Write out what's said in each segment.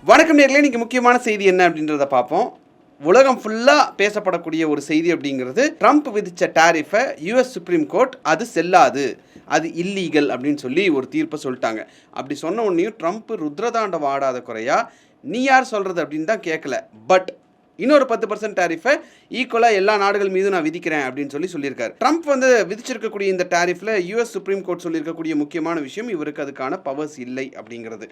வணக்கம் நேர்களே, இன்னைக்கு முக்கியமான செய்தி என்ன அப்படின்றத பார்ப்போம். உலகம் ஃபுல்லாக பேசப்படக்கூடிய ஒரு செய்தி அப்படிங்கிறது, ட்ரம்ப் விதித்த டாரிஃபை யூஎஸ் சுப்ரீம் கோர்ட் அது செல்லாது, அது இல்லீகல் அப்படின்னு சொல்லி ஒரு தீர்ப்பை சொல்லிட்டாங்க. அப்படி சொன்ன உடனேயும் ட்ரம்ப் ருத்ரதாண்டம் ஆடாத குறையா நீ யார் சொல்கிறது அப்படின்னு தான் கேட்கல. பட் இன்னொரு 10% டாரிஃபை ஈக்குவலாக எல்லா நாடுகள் மீதும் நான் விதிக்கிறேன் அப்படின்னு சொல்லியிருக்காரு. ட்ரம்ப் வந்து விதிச்சிருக்கக்கூடிய இந்த டாரிஃபில் யூஎஸ் சுப்ரீம் கோர்ட் சொல்லியிருக்கக்கூடிய முக்கியமான விஷயம், இவருக்கு அதுக்கான பவர்ஸ் இல்லை அப்படிங்கிறது.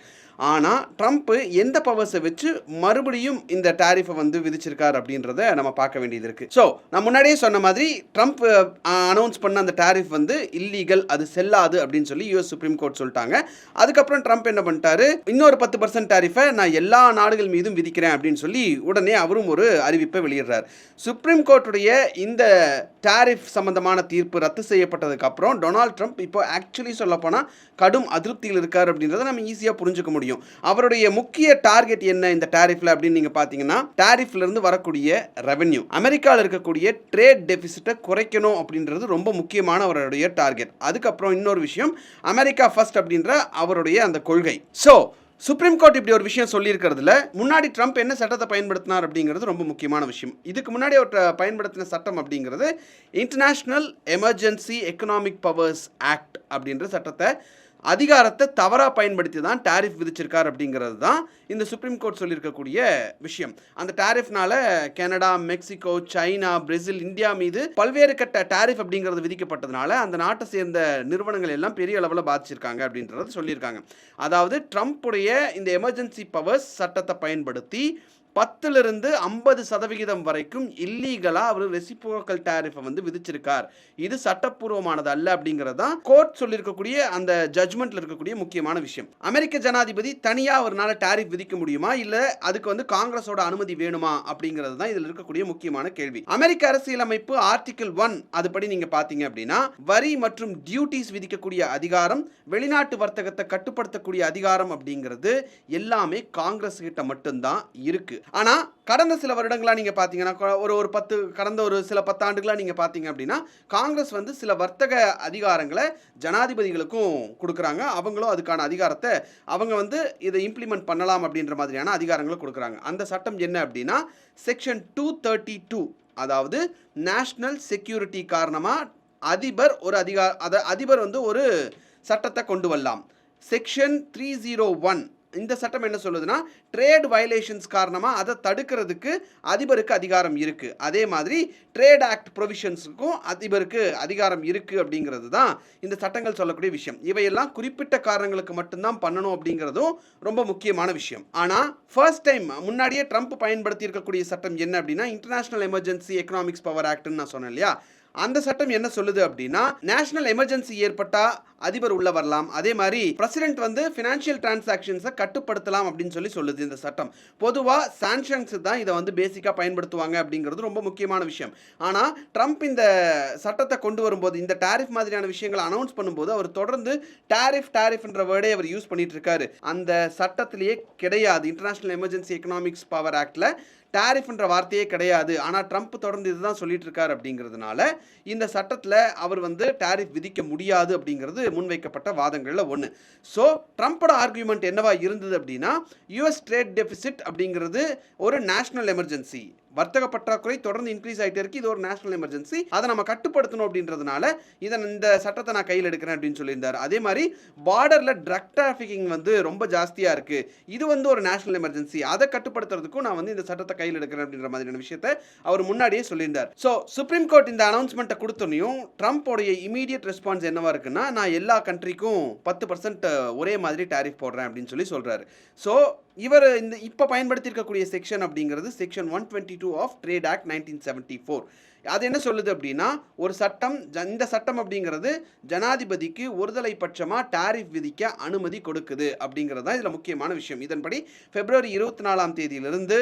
ஆனால் ட்ரம்ப் எந்த பவர்ஸை வச்சு மறுபடியும் இந்த டாரிஃபை வந்து விதிச்சிருக்கார் அப்படின்றத நம்ம பார்க்க வேண்டியது இருக்குது. ஸோ நான் முன்னாடியே சொன்ன மாதிரி ட்ரம்ப் அனௌன்ஸ் பண்ண அந்த டாரிஃப் வந்து இல்லீகல், அது செல்லாது அப்படின்னு சொல்லி யூஎஸ் சுப்ரீம் கோர்ட் சொல்லிட்டாங்க. அதுக்கப்புறம் ட்ரம்ப் என்ன பண்ணிட்டாரு, இன்னொரு 10% டாரிஃபை நான் எல்லா நாடுகள் மீதும் விதிக்கிறேன் அப்படின்னு சொல்லி உடனே அவரும் ஒரு அறிவிப்பை வெளியிடுறார். சுப்ரீம் கோர்ட்டுடைய இந்த டாரிஃப் சம்பந்தமான தீர்ப்பு ரத்து செய்யப்பட்டதுக்கு அப்புறம் டொனால்ட் ட்ரம்ப் இப்போ ஆக்சுவலி சொல்ல போனால் கடும் அதிருப்தியில் இருக்கார் அப்படின்றத நம்ம ஈஸியாக புரிஞ்சுக்க முடியும். அவருடைய முக்கிய டார்கெட் என்ன இந்த டாரிஃப்ல அப்படின்னு நீங்க பார்த்தீங்கன்னா, டாரிஃப்ல இருந்து வரக்கூடிய ரெவென்யூ, அமெரிக்காவில் இருக்கக்கூடிய ட்ரேட் டெபிசிட்டை குறைக்கணும் அப்படின்றது ரொம்ப முக்கியமான அவருடைய டார்கெட். அதுக்கப்புறம் இன்னொரு விஷயம், அமெரிக்கா ஃபர்ஸ்ட் அப்படின்ற அவருடைய அந்த கொள்கை. ஸோ சுப்ரீம் கோர்ட் இப்படி ஒரு விஷயம் சொல்லியிருக்கிறதுல முன்னாடி ட்ரம்ப் என்ன சட்டத்தை பயன்படுத்தினார் அப்படிங்கிறது ரொம்ப முக்கியமான விஷயம். இதுக்கு முன்னாடி அவர் பயன்படுத்தின சட்டம் அப்படிங்கிறது international emergency economic powers act அப்படின்ற சட்டத்தை, அதிகாரத்தை தவறாக பயன்படுத்தி தான் டாரிஃப் விதிச்சிருக்கார் அப்படிங்கிறது தான் இந்த சுப்ரீம் கோர்ட் சொல்லியிருக்கக்கூடிய விஷயம். அந்த டாரிஃப்னால Canada, Mexico, China, Brazil, India மீது பல்வேறு கட்ட டாரிஃப் அப்படிங்கிறது விதிக்கப்பட்டதுனால அந்த நாட்டை சேர்ந்த நிறுவனங்கள் எல்லாம் பெரிய அளவில் பாதிச்சிருக்காங்க அப்படின்றது சொல்லியிருக்காங்க. அதாவது ட்ரம்ப்புடைய இந்த எமர்ஜென்சி பவர்ஸ் சட்டத்தை பயன்படுத்தி 10% 50% வரைக்கும் இல்லீகலாக அவர் ரெசிப்ரோக்கல் டாரிஃபை வந்து விதிச்சிருக்கார். இது சட்டப்பூர்வமானது அல்ல அப்படிங்கிறது தான் கோர்ட் சொல்லியிருக்கக்கூடிய அந்த ஜட்மெண்ட்ல இருக்கக்கூடிய முக்கியமான விஷயம். அமெரிக்க ஜனாதிபதி தனியாக அவர்னால டாரிஃப் விதிக்க முடியுமா, இல்லை அதுக்கு வந்து காங்கிரஸோட அனுமதி வேணுமா அப்படிங்கிறது தான் இதில் இருக்கக்கூடிய முக்கியமான கேள்வி. அமெரிக்க அரசியலமைப்பு ஆர்டிகிள் 1 அதுபடி நீங்க பார்த்தீங்க அப்படின்னா, வரி மற்றும் டியூட்டிஸ் விதிக்கக்கூடிய அதிகாரம், வெளிநாட்டு வர்த்தகத்தை கட்டுப்படுத்தக்கூடிய அதிகாரம் அப்படிங்கிறது எல்லாமே காங்கிரஸ் கிட்ட மட்டும்தான் இருக்கு. ஆனா கடந்த சில வருடங்களா நீங்க பாத்தீங்கன்னா, கடந்த ஒரு சில 10 ஆண்டுகளா நீங்க பாத்தீங்க அப்படின்னா, காங்கிரஸ் வந்து சில வர்த்தக அதிகாரங்களை ஜனாதிபதிகளுக்கும் கொடுக்குறாங்க. அவங்களும் அதுக்கான அதிகாரத்தை அவங்க வந்து இதை இம்ப்ளிமெண்ட் பண்ணலாம் அப்படின்ற மாதிரியான அதிகாரங்களை கொடுக்குறாங்க. அந்த சட்டம் என்ன அப்படின்னா, செக்ஷன் 232, அதாவது நேஷனல் செக்யூரிட்டி காரணமா அதிபர் வந்து ஒரு சட்டத்தை கொண்டு வரலாம். செக்ஷன் 301, இந்த சட்டம் என்ன சொல்லுதுன்னா, ட்ரேட் வயலேஷன்ஸ் காரணமாக அதை தடுக்கிறதுக்கு அதிபருக்கு அதிகாரம் இருக்கு. அதே மாதிரி ட்ரேட் ஆக்ட் ப்ரொவிஷன்ஸுக்கும் அதிபருக்கு அதிகாரம் இருக்கு அப்படிங்கிறது தான் இந்த சட்டங்கள் சொல்லக்கூடிய விஷயம். இவையெல்லாம் குறிப்பிட்ட காரணங்களுக்கு மட்டும்தான் பண்ணணும் அப்படிங்கிறதும் ரொம்ப முக்கியமான விஷயம். ஆனால் ஃபர்ஸ்ட் டைம் முன்னாடியே ட்ரம்ப் பயன்படுத்தி இருக்கக்கூடிய சட்டம் என்ன அப்படின்னா, இன்டர்நேஷனல் எமர்ஜென்சி எக்கனாமிக்ஸ் பவர் ஆக்ட்னு நான் சொன்னேன் இல்லையா, அந்த சட்டம் என்ன சொல்லுது அப்படின்னா, நேஷனல் எமர்ஜென்சி ஏற்பட்டா அதிபர் உள்ள வரலாம். அதே மாதிரி பிரசிடென்ட் வந்து ஃபினான்ஷியல் டிரான்சாக்ஷன்ஸை கட்டுப்படுத்தலாம் அப்படின்னு சொல்லுது இந்த சட்டம். பொதுவாக சாங்ஷன்ஸ் தான் இதை வந்து பேசிக்காக பயன்படுத்துவாங்க அப்படிங்கிறது ரொம்ப முக்கியமான விஷயம். ஆனால் ட்ரம்ப் இந்த சட்டத்தை கொண்டு வரும்போது, இந்த டாரிஃப் மாதிரியான விஷயங்களை அனௌன்ஸ் பண்ணும்போது, அவர் தொடர்ந்து டாரிஃப்ன்ற வேர்டை அவர் யூஸ் பண்ணிட்டு இருக்காரு. அந்த சட்டத்திலேயே கிடையாது, இன்டர்நேஷனல் எமர்ஜென்சி எக்கனாமிக்ஸ் பவர் ஆக்டில் டாரிஃப்ன்ற வார்த்தையே கிடையாது. ஆனால் ட்ரம்ப் தொடர்ந்து இதுதான் சொல்லிட்டு இருக்காரு அப்படிங்கிறதுனால இந்த சட்டத்தில் அவர் வந்து டாரிஃப் விதிக்க முடியாது அப்படிங்கிறது முன்வைக்கப்பட்ட வாதங்களில் ஒன்று. ஸோ ட்ரம்ப்போட ஆர்கியூமெண்ட் என்னவா இருந்தது அப்படின்னா, யூஎஸ் ட்ரேட் டெபிசிட் அப்படிங்கிறது ஒரு நேஷனல் எமர்ஜென்சி, வர்த்தக பற்றாக்குறை தொடர்ந்து இன்க்ரீஸ் ஆகிட்டே இருக்கு, இது ஒரு நேஷனல் எமர்ஜென்சி, அதை நம்ம கட்டுப்படுத்தணும் அப்படின்றதுனால இந்த சட்டத்தை நான் கையில் எடுக்கிறேன் அப்படின்னு சொல்லியிருந்தார். அதே மாதிரி பார்டரில் ட்ரக் டிராஃபிக்கிங் வந்து ரொம்ப ஜாஸ்தியாக இருக்கு, இது வந்து ஒரு நேஷனல் எமர்ஜென்சி, அதை கட்டுப்படுத்துறதுக்கும் நான் வந்து இந்த சட்டத்தை கையில் எடுக்கிறேன் அப்படின்ற மாதிரியான விஷயத்தை அவர் முன்னாடியே சொல்லியிருந்தார். ஸோ சுப்ரீம் கோர்ட் இந்த அனௌன்ஸ்மெண்ட்டை கொடுத்தோன்னையும் ட்ரம்ப்போடைய இமீடியட் ரெஸ்பான்ஸ் என்னவா இருக்குன்னா, நான் எல்லா கண்ட்ரிக்கும் 10% ஒரே மாதிரி டாரிஃப் போடுறேன் அப்படின்னு சொல்றாரு. ஸோ இவர் இந்த இப்போ பயன்படுத்தி இருக்கக்கூடிய செக்ஷன் அப்படிங்கிறது செக்ஷன் 122 ஆஃப் ட்ரேட் ஆக்ட் 1974. அது என்ன சொல்லுது அப்படின்னா, ஒரு சட்டம், இந்த சட்டம் அப்படிங்கிறது ஜனாதிபதிக்கு ஒருதலை பட்சமாக டாரிஃப் விதிக்க அனுமதி கொடுக்குது அப்படிங்கிறது தான் இதில் முக்கியமான விஷயம். இதன்படி பிப்ரவரி 24ஆம் தேதியிலிருந்து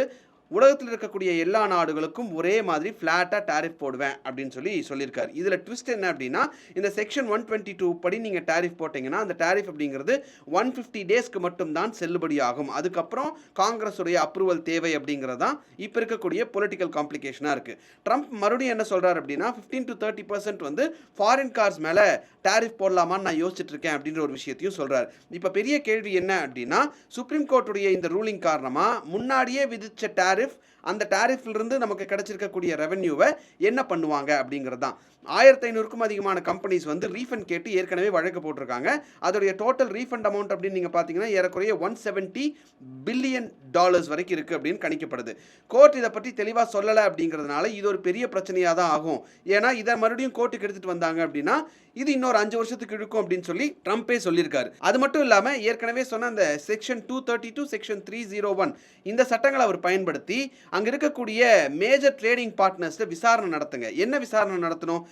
உலகத்தில் இருக்கக்கூடிய எல்லா நாடுகளுக்கும் ஒரே மாதிரி ஃப்ளாட்டாக டேரிஃப் போடுவேன் அப்படின்னு சொல்லியிருக்காரு. இதில் ட்விஸ்ட் என்ன அப்படின்னா, இந்த செக்ஷன் 122 படி நீங்கள் டேரிஃப் போட்டிங்கன்னா அந்த டேரிஃப் அப்படிங்கிறது 150 டேஸ்க்கு மட்டும்தான் செல்லுபடி ஆகும். அதுக்கப்புறம் காங்கிரஸுடைய அப்ரூவல் தேவை அப்படிங்கிறது தான் இப்போ இருக்கக்கூடிய பொலிட்டிக்கல் காம்ப்ளிகேஷனாக இருக்குது. ட்ரம்ப் மறுபடியும் என்ன சொல்கிறார் அப்படின்னா 15 to 30% வந்து ஃபாரின் கார்ஸ் மேலே டேரிஃப் போடலாமான்னு நான் யோசிச்சுட்டு இருக்கேன் அப்படின்ற ஒரு விஷயத்தையும் சொல்கிறார். இப்போ பெரிய கேள்வி என்ன அப்படின்னா, சுப்ரீம் கோர்ட்டுடைய இந்த ரூலிங் காரணமாக முன்னாடியே விதிச்ச டேரிஃப், அந்த டேரிஃப்லேருந்து நமக்கு கிடைச்சிருக்கக்கூடிய ரெவென்யூவை என்ன பண்ணுவாங்க அப்படிங்கிறது தான். 1500க்கும் அதிகமான கம்பெனிஸ் வந்து ரீஃபண்ட் கேட்டு ஏற்கனவே வழக்கு போட்டிருக்காங்க. அதோடைய டோட்டல் ரீஃபண்ட் அமௌண்ட் அப்படின்னு நீங்கள் பார்த்தீங்கன்னா ஏறக்குறைய $170 பில்லியன் வரைக்கும் இருக்குது அப்படின்னு கணிக்கப்படுது. கோர்ட் இதை பற்றி தெளிவாக சொல்லலை அப்படிங்கிறதுனால இது ஒரு பெரிய பிரச்சனையாக தான் ஆகும். ஏன்னா இதை மறுபடியும் கோர்ட்டுக்கு எடுத்துகிட்டு வந்தாங்க அப்படின்னா இது இன்னொரு 5 வருஷத்துக்கு இழுக்கும் அப்படின்னு சொல்லி ட்ரம்ப்பே சொல்லியிருக்காரு. அது மட்டும் இல்லாமல் ஏற்கனவே சொன்ன அந்த செக்ஷன் 232 செக்ஷன் 301 இந்த சட்டங்களை அவர் பயன்படுத்தி அங்கே இருக்கக்கூடிய மேஜர் ட்ரேடிங் பார்ட்னர்ஸில் விசாரணை நடத்துங்க. என்ன விசாரணை நடத்தணும்?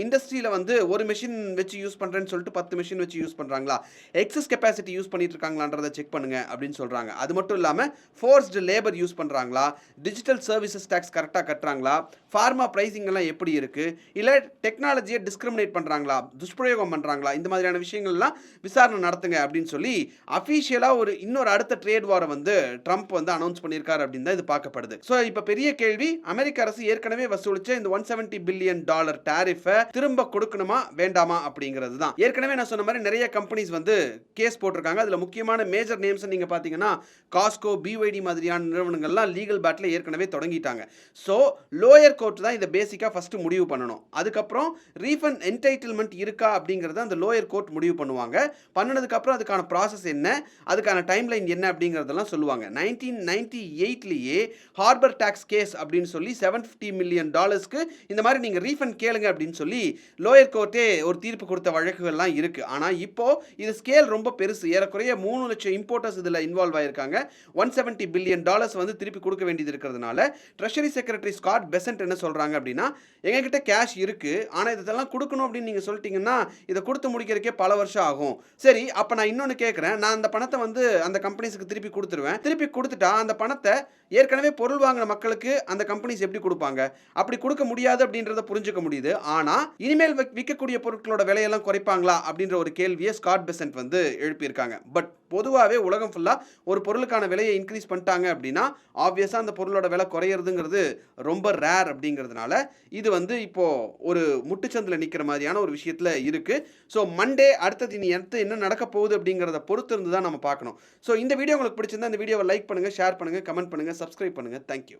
இண்டஸ்ட்ரியில் வந்து ஒரு மெஷின் வச்சு யூஸ் பண்ணுறேன்னு சொல்லிட்டு 10 மெஷின் வச்சு யூஸ் பண்ணுறாங்களா, எக்ஸஸ் கெப்பாசிட்டி யூஸ் பண்ணிட்டு இருக்காங்களான்றதை செக் பண்ணுங்க அப்படின்னு சொல்கிறாங்க. அது மட்டும் இல்லாமல் ஃபோர்ஸ்டு லேபர் யூஸ் பண்ணுறாங்களா, டிஜிட்டல் சர்வீசஸ் டேக்ஸ் கரெக்டாக கட்டுறாங்களா, ஃபார்மா ப்ரைஸிங் எல்லாம் எப்படி இருக்குது, இல்லை டெக்னாலஜியை டிஸ்கிரிமினேட் பண்ணுறாங்களா, துஷ்பிரயோகம் பண்ணுறாங்களா, இந்த மாதிரியான விஷயங்கள்லாம் விசாரணை நடத்துங்க அப்படின்னு சொல்லி அஃபீஷியலாக இன்னொரு அடுத்த ட்ரேட் வாரை வந்து ட்ரம்ப் வந்து அனௌன்ஸ் பண்ணியிருக்காரு அப்படின்னு தான் இது பார்க்கப்படுது. ஸோ இப்போ பெரிய கேள்வி, அமெரிக்க அரசு ஏற்கனவே வசூலிச்ச இந்த $170 பில்லியன் டேரிஃபை திரும்ப கொடுக்கணுமா வேண்டாமா அப்படிங்கிறது தான். ஏற்கனவே நான் சொன்ன மாதிரி நிறைய கம்பெனிஸ் வந்து கேஸ் போட்டிருக்காங்க. அதில் முக்கியமான மேஜர் நேம்ஸ் நீங்க பார்த்தீங்கன்னா காஸ்கோ, பிஒய்டி மாதிரியான நிறுவனங்கள்லாம் லீகல் பேட்டில் ஏற்கனவே தொடங்கிட்டாங்க. ஸோ லோயர் கோர்ட் தான் இதை பேசிக்காக ஃபர்ஸ்ட் முடிவு பண்ணணும். அதுக்கப்புறம் ரீஃபண்ட் என்டைட்டில்மெண்ட் இருக்கா அப்படிங்கிறத அந்த லோயர் கோர்ட் முடிவு பண்ணுவாங்க. பண்ணினதுக்கப்புறம் அதுக்கான ப்ராசஸ் என்ன, அதுக்கான டைம்லைன் என்ன அப்படிங்கிறதெல்லாம் சொல்லுவாங்க. 1998லேயே ஹார்பர் டாக்ஸ் கேஸ் அப்படின்னு சொல்லி $750 மில்லியன் இந்த மாதிரி நீங்கள் ரீஃபண்ட் கேளுங்க அப்படின்னு சொல்லி லோயர் கோர்ட்டே ஒரு தீர்ப்பு கொடுத்த வழக்குகள்லாம் இருக்குது. ஆனால் இப்போ இது ஸ்கேல் ரொம்ப பெருசு. ஏறக்குறைய 3 லட்சம் இம்போர்ட்டர்ஸ் இதில் இன்வால்வ் ஆயிருக்காங்க. $170 பில்லியன் வந்து திருப்பி கொடுக்க வேண்டியது இருக்கிறதுனால ட்ரெஷரி செக்ரட்டரி ஸ்காட் பெசன்ட் என்ன சொல்கிறாங்க அப்படின்னா, எங்ககிட்ட கேஷ் இருக்குது, ஆனால் இதெல்லாம் கொடுக்கணும் அப்படின்னு நீங்கள் சொல்லிட்டீங்கன்னா இதை கொடுத்து முடிக்கிறதுக்கே பல வருஷம் ஆகும். சரி, அப்போ நான் இன்னொன்று கேட்குறேன், நான் அந்த பணத்தை வந்து அந்த கம்பெனிஸுக்கு திருப்பி கொடுத்துருவேன். திருப்பி கொடுத்துட்டா அந்த பணத்தை ஏற்கனவே பொருள் வாங்கின மக்களுக்கு அந்த கம்பெனிஸ் எப்படி கொடுப்பாங்க? அப்படி கொடுக்க முடியாது அப்படின்றத புரிஞ்சுக்க முடியுது. ஆனால் இனிமேல் விற்கக்கூடிய பொருட்களோட விலையெல்லாம் குறைப்பாங்களா அப்படின்ற ஒரு கேள்வியை ஸ்காட் பெசன்ட் வந்து எழுப்பியிருக்காங்க. பட் பொதுவாகவே உலகம் ஃபுல்லாக ஒரு பொருளுக்கான விலையை இன்க்ரீஸ் பண்ணிட்டாங்க அப்படின்னா ஆப்வியஸாக அந்த பொருளோட விலை குறையிறதுங்கிறது ரொம்ப ரேர் அப்படிங்கிறதுனால இது வந்து இப்போ ஒரு முட்டுச்சந்தில் நிற்கிற மாதிரியான ஒரு விஷயத்தில் இருக்குது. ஸோ மண்டே அடுத்தது இனி என்ன நடக்க போகுது அப்படிங்கிறத பொறுத்து இருந்து தான் நம்ம பார்க்கணும். ஸோ இந்த வீடியோ உங்களுக்கு பிடிச்சிருந்தா இந்த வீடியோவை லைக் பண்ணுங்கள், ஷேர் பண்ணுங்கள், கமெண்ட் பண்ணுங்கள், சப்ஸ்கிரைப் பண்ணுங்கள். தேங்க்யூ.